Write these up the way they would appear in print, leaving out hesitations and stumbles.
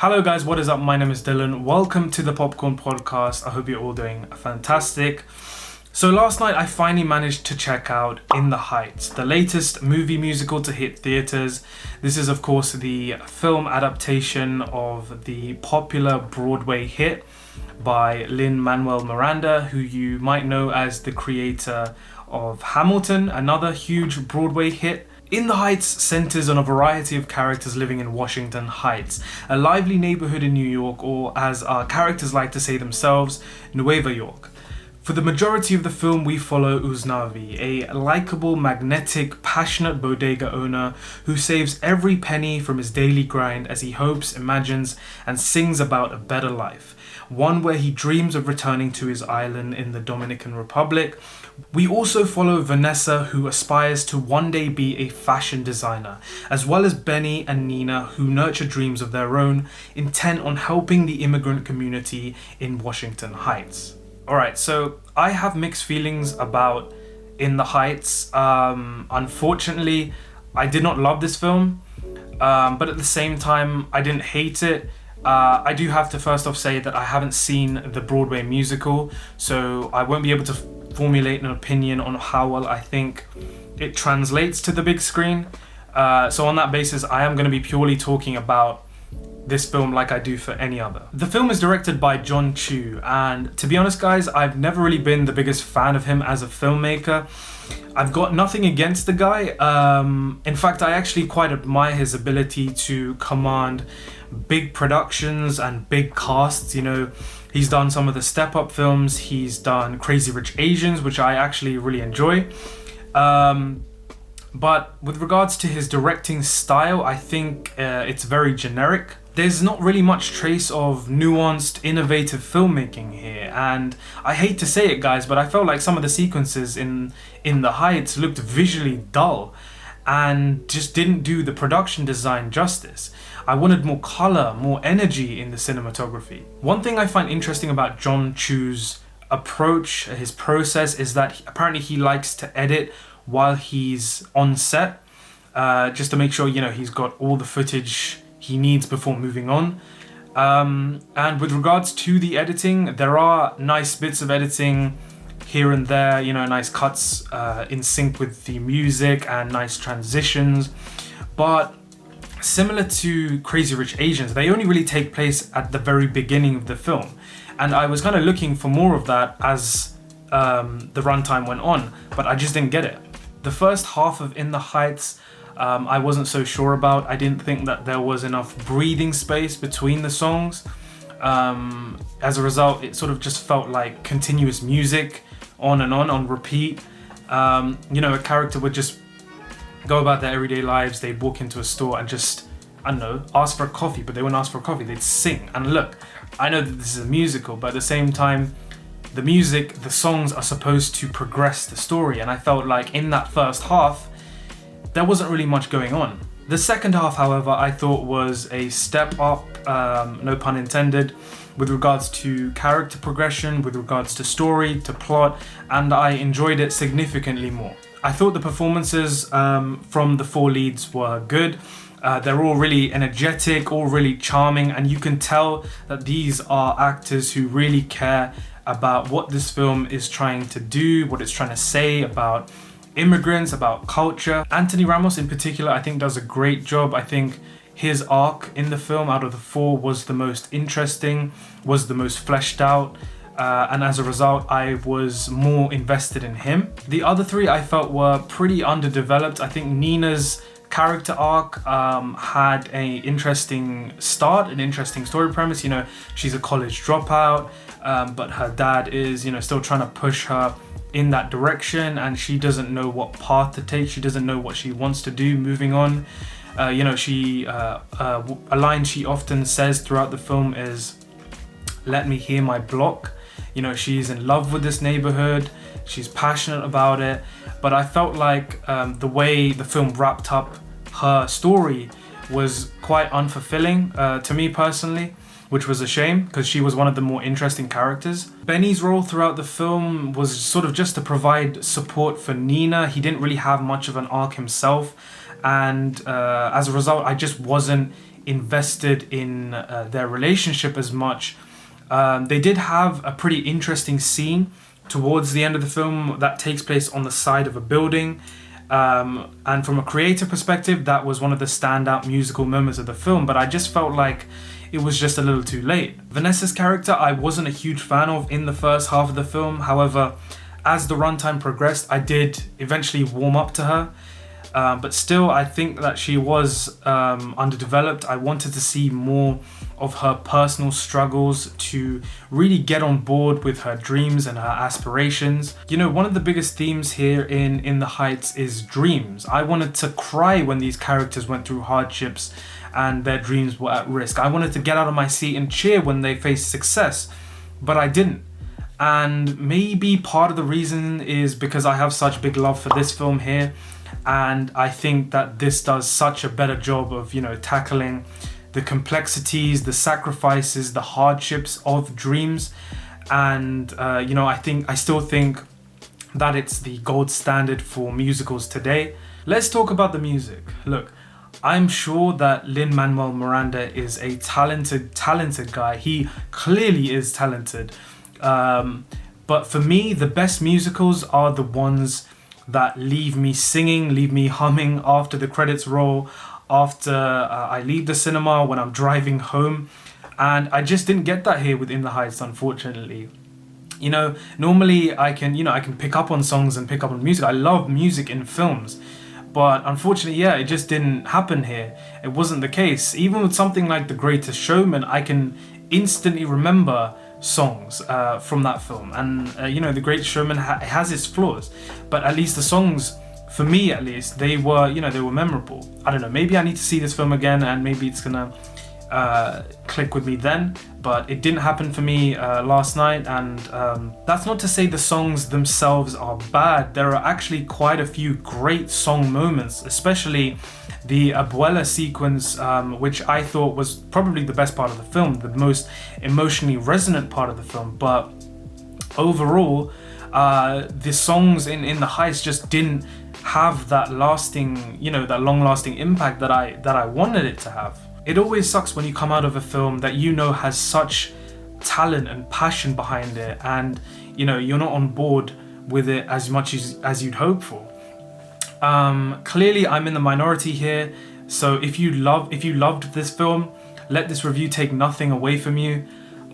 Hello guys, what is up? My name is Dylan. Welcome to the Popcorn Podcast. I hope you're all doing fantastic. So last night I finally managed to check out In the Heights, the latest movie musical to hit theatres. This is of course the film adaptation of the popular Broadway hit by Lin-Manuel Miranda, who you might know as the creator of Hamilton, another huge Broadway hit. In the Heights centers on a variety of characters living in Washington Heights, a lively neighborhood in New York, or as our characters like to say themselves, Nueva York. For the majority of the film, we follow Uznavi, a likable, magnetic, passionate bodega owner who saves every penny from his daily grind as he hopes, imagines, and sings about a better life. One where he dreams of returning to his island in the Dominican Republic. We also follow Vanessa, who aspires to one day be a fashion designer, as well as Benny and Nina, who nurture dreams of their own, intent on helping the immigrant community in Washington Heights. Alright, so I have mixed feelings about In the Heights. Unfortunately, I did not love this film, but at the same time, I didn't hate it. I do have to first off say that I haven't seen the Broadway musical, so I won't be able to formulate an opinion on how well I think it translates to the big screen. So on that basis, I am going to be purely talking about this film like I do for any other. The film is directed by John Chu, and to be honest guys, I've never really been the biggest fan of him as a filmmaker. I've got nothing against the guy. In fact, I actually quite admire his ability to command big productions and big casts. You know, he's done some of the Step Up films, he's done Crazy Rich Asians, which I actually really enjoy. But with regards to his directing style, I think it's very generic. There's not really much trace of nuanced, innovative filmmaking here, and I hate to say it guys, but I felt like some of the sequences in the Heights looked visually dull and just didn't do the production design justice. I wanted more color, more energy in the cinematography. One thing I find interesting about John Chu's approach, his process, is that apparently he likes to edit while he's on set, just to make sure, you know, he's got all the footage he needs before moving on. And with regards to the editing, there are nice bits of editing here and there, you know, nice cuts in sync with the music and nice transitions. But similar to Crazy Rich Asians, they only really take place at the very beginning of the film. And I was kind of looking for more of that as the runtime went on, but I just didn't get it. The first half of In the Heights, I wasn't so sure about. I didn't think that there was enough breathing space between the songs. As a result, it sort of just felt like continuous music on repeat. You know, a character would just go about their everyday lives. They'd walk into a store and just, I don't know, ask for a coffee, but they wouldn't ask for a coffee. They'd sing. And look, I know that this is a musical, but at the same time, the music, the songs are supposed to progress the story. And I felt like in that first half, there wasn't really much going on. The second half, however, I thought was a step up, no pun intended, with regards to character progression, with regards to story, to plot, and I enjoyed it significantly more. I thought the performances from the four leads were good. They're all really energetic, all really charming, and you can tell that these are actors who really care about what this film is trying to do, what it's trying to say about immigrants, about culture. Anthony Ramos in particular, I think does a great job. I think his arc in the film out of the four was the most interesting, was the most fleshed out, and as a result, I was more invested in him. The other three I felt were pretty underdeveloped. I think Nina's character arc had an interesting start, an interesting story premise. You know, she's a college dropout, but her dad is, you know, still trying to push her in that direction, and she doesn't know what path to take. She doesn't know what she wants to do moving on. You know, she a line she often says throughout the film is, "Let me hear my block." You know, she's in love with this neighborhood, she's passionate about it, but I felt like the way the film wrapped up her story was quite unfulfilling to me personally, which was a shame because she was one of the more interesting characters. Benny's role throughout the film was sort of just to provide support for Nina. He didn't really have much of an arc himself, and as a result, I just wasn't invested in their relationship as much. They did have a pretty interesting scene towards the end of the film that takes place on the side of a building. And from a creative perspective, that was one of the standout musical moments of the film, but I just felt like it was just a little too late. Vanessa's character I wasn't a huge fan of in the first half of the film. However, as the runtime progressed, I did eventually warm up to her. But still, I think that she was underdeveloped. I wanted to see more of her personal struggles to really get on board with her dreams and her aspirations. You know, one of the biggest themes here in The Heights is dreams. I wanted to cry when these characters went through hardships and their dreams were at risk. I wanted to get out of my seat and cheer when they faced success, but I didn't. And maybe part of the reason is because I have such big love for this film here. And I think that this does such a better job of, you know, tackling the complexities, the sacrifices, the hardships of dreams. And, you know, I still think that it's the gold standard for musicals today. Let's talk about the music. Look, I'm sure that Lin-Manuel Miranda is a talented guy. He clearly is talented. But for me, the best musicals are the ones that leave me singing, leave me humming after the credits roll, after I leave the cinema, when I'm driving home. And I just didn't get that here with In the Heights, unfortunately. You know, normally I can pick up on songs and pick up on music. I love music in films. But unfortunately, yeah, it just didn't happen here. It wasn't the case. Even with something like The Greatest Showman, I can instantly remember songs from that film. And you know, The Great Showman has its flaws, but at least the songs, for me at least, they were memorable. I don't know, maybe I need to see this film again and maybe it's gonna click with me then, but it didn't happen for me last night. And that's not to say the songs themselves are bad. There are actually quite a few great song moments, especially the Abuela sequence, which I thought was probably the best part of the film, the most emotionally resonant part of the film. But overall, the songs in The Heights just didn't have that lasting, you know, that long-lasting impact that I wanted it to have. It always sucks when you come out of a film that you know has such talent and passion behind it, and you know you're not on board with it as much as you'd hope for. Clearly I'm in the minority here, so if you loved this film, let this review take nothing away from you.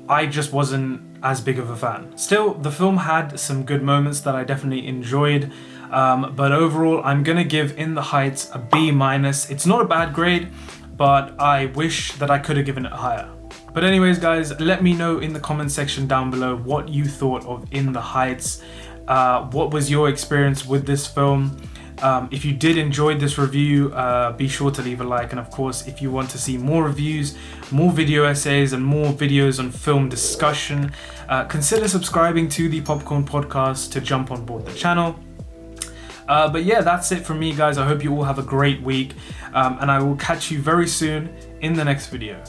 I just wasn't as big of a fan. Still, the film had some good moments that I definitely enjoyed, but overall I'm gonna give In the Heights a B-. It's not a bad grade, but I wish that I could have given it higher. But anyways guys, let me know in the comment section down below what you thought of In the Heights. What was your experience with this film? If you did enjoy this review, be sure to leave a like, and of course if you want to see more reviews, more video essays and more videos on film discussion, consider subscribing to the Popcorn Podcast to jump on board the channel. But yeah, that's it from me guys. I hope you all have a great week, and I will catch you very soon in the next video.